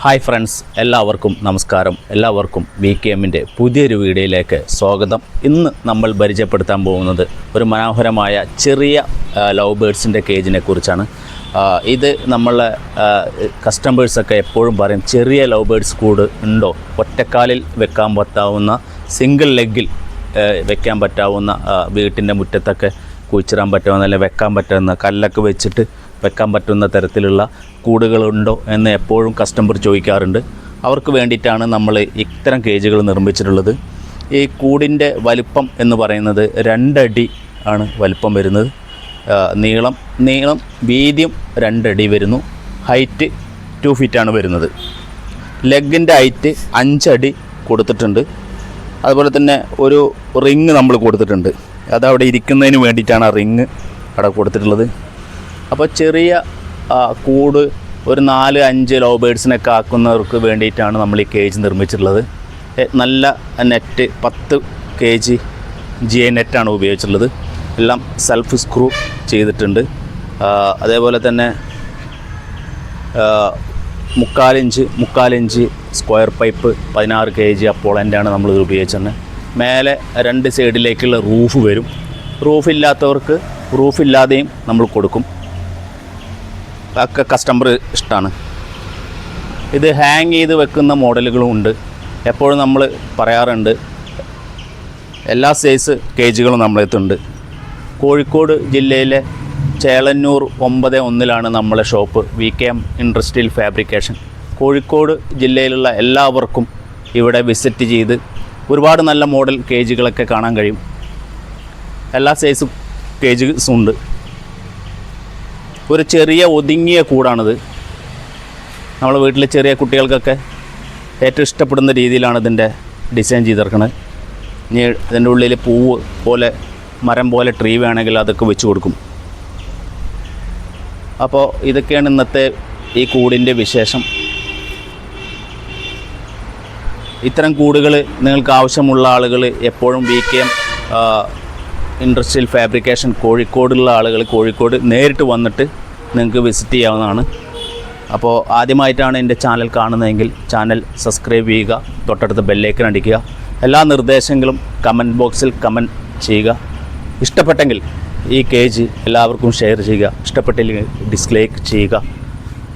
Hi friends, എല്ലാവർക്കും നമസ്കാരം. എല്ലാവർക്കും VKMൻ്റെ പുതിയൊരു വീഡിയോയിലേക്ക് സ്വാഗതം. ഇന്ന് നമ്മൾ പരിചയപ്പെടുത്താൻ പോകുന്നത് ഒരു മനോഹരമായ ചെറിയ ലവ് ബേഡ്സിൻ്റെ കേജിനെ കുറിച്ചാണ്. ഇത് നമ്മളെ കസ്റ്റമേഴ്സൊക്കെ എപ്പോഴും പറയും, ചെറിയ ലവ് ബേഡ്സ് കൂട് ഉണ്ടോ, ഒറ്റക്കാലിൽ വെക്കാൻ പറ്റാവുന്ന, സിംഗിൾ ലെഗിൽ വെക്കാൻ പറ്റാവുന്ന, വീട്ടിൻ്റെ മുറ്റത്തൊക്കെ കുഴിച്ചിടാൻ പറ്റാവുന്ന, അല്ലെങ്കിൽ വെക്കാൻ പറ്റുന്ന, കല്ലൊക്കെ വെച്ചിട്ട് വെക്കാൻ പറ്റുന്ന തരത്തിലുള്ള കൂടുകളുണ്ടോ എന്ന് എപ്പോഴും കസ്റ്റമർ ചോദിക്കാറുണ്ട്. അവർക്ക് വേണ്ടിയിട്ടാണ് നമ്മൾ ഇത്തരം കേജുകൾ നിർമ്മിച്ചിട്ടുള്ളത്. ഈ കൂടിൻ്റെ വലിപ്പം എന്ന് പറയുന്നത് 2 അടി ആണ് വലിപ്പം വരുന്നത്. നീളം വീതിയും 2 അടി വരുന്നു. ഹൈറ്റ് 2 ഫീറ്റാണ് വരുന്നത്. ലെഗിൻ്റെ ഹൈറ്റ് 5 അടി കൊടുത്തിട്ടുണ്ട്. അതുപോലെ തന്നെ ഒരു റിങ് നമ്മൾ കൊടുത്തിട്ടുണ്ട്. അതവിടെ ഇരിക്കുന്നതിന് വേണ്ടിയിട്ടാണ് ആ റിങ് അവിടെ കൊടുത്തിട്ടുള്ളത്. അപ്പോൾ ചെറിയ കൂട് ഒരു 4-5 ലവ് ബേഡ്സിനൊക്കെ ആക്കുന്നവർക്ക് വേണ്ടിയിട്ടാണ് നമ്മൾ ഈ കേജ് നിർമ്മിച്ചിട്ടുള്ളത്. നല്ല നെറ്റ് 10 kg GI നെറ്റാണ് ഉപയോഗിച്ചിട്ടുള്ളത്. എല്ലാം സെൽഫ് സ്ക്രൂ ചെയ്തിട്ടുണ്ട്. അതേപോലെ തന്നെ 3/4 ഇഞ്ച് സ്ക്വയർ പൈപ്പ് 16 kg അപ്പോളൻ്റാണ് നമ്മളിത് ഉപയോഗിച്ചത്. മേലെ 2 സൈഡിലേക്കുള്ള റൂഫ് വരും. റൂഫില്ലാത്തവർക്ക് റൂഫില്ലാതെയും നമ്മൾ കൊടുക്കും. ഒക്കെ കസ്റ്റമർ ഇഷ്ടമാണ്. ഇത് ഹാങ് ചെയ്ത് വെക്കുന്ന മോഡലുകളും ഉണ്ട്. എപ്പോഴും നമ്മൾ പറയാറുണ്ട്, എല്ലാ സൈസ് കേജുകളും നമ്മളെത്തുണ്ട്. കോഴിക്കോട് ജില്ലയിലെ ചേളന്നൂർ 9-1 നമ്മളെ ഷോപ്പ്, VKM ഇൻഡ്രസ്ട്രിയൽ ഫാബ്രിക്കേഷൻ. കോഴിക്കോട് ജില്ലയിലുള്ള എല്ലാവർക്കും ഇവിടെ വിസിറ്റ് ചെയ്ത് ഒരുപാട് നല്ല മോഡൽ കേജുകളൊക്കെ കാണാൻ കഴിയും. എല്ലാ സൈസും കേജസും ഉണ്ട്. ഒരു ചെറിയ ഒതുങ്ങിയ കൂടാണിത്. നമ്മൾ വീട്ടിലെ ചെറിയ കുട്ടികൾക്കൊക്കെ ഏറ്റവും ഇഷ്ടപ്പെടുന്ന രീതിയിലാണ് ഇതിൻ്റെ ഡിസൈൻ ചെയ്തിരിക്കുന്നത്. ഇനി ഇതിൻ്റെ ഉള്ളിൽ പൂവ് പോലെ, മരം പോലെ ട്രീ വേണമെങ്കിൽ അതൊക്കെ വെച്ച് കൊടുക്കും. അപ്പോൾ ഇതൊക്കെയാണ് ഇന്നത്തെ ഈ കൂടിൻ്റെ വിശേഷം. ഇത്തരം കൂടുകൾ നിങ്ങൾക്ക് ആവശ്യമുള്ള ആളുകൾ എപ്പോഴും VKM ഇൻഡസ്ട്രിയൽ ഫാബ്രിക്കേഷൻ കോഴിക്കോടുള്ള ആളുകൾ കോഴിക്കോട് നേരിട്ട് വന്നിട്ട് നിങ്ങൾക്ക് വിസിറ്റ് ചെയ്യാവുന്നതാണ്. അപ്പോൾ ആദ്യമായിട്ടാണ് എൻ്റെ ചാനൽ കാണുന്നതെങ്കിൽ ചാനൽ സബ്സ്ക്രൈബ് ചെയ്യുക, തൊട്ടടുത്ത് ബെല്ലൈക്കൺ അടിക്കുക. എല്ലാ നിർദ്ദേശങ്ങളും കമൻറ്റ് ബോക്സിൽ കമൻറ്റ് ചെയ്യുക. ഇഷ്ടപ്പെട്ടെങ്കിൽ ഈ കേജ് എല്ലാവർക്കും ഷെയർ ചെയ്യുക, ഇഷ്ടപ്പെട്ടില്ലെങ്കിൽ ഡിസ്ലൈക്ക് ചെയ്യുക.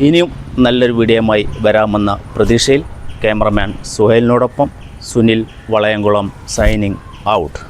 ഇനിയും നല്ലൊരു വീഡിയോയുമായി വരാമെന്ന പ്രതീക്ഷയിൽ ക്യാമറമാൻ സുഹൈലിനോടൊപ്പം സുനിൽ വളയംകുളം സൈനിങ് ഔട്ട്.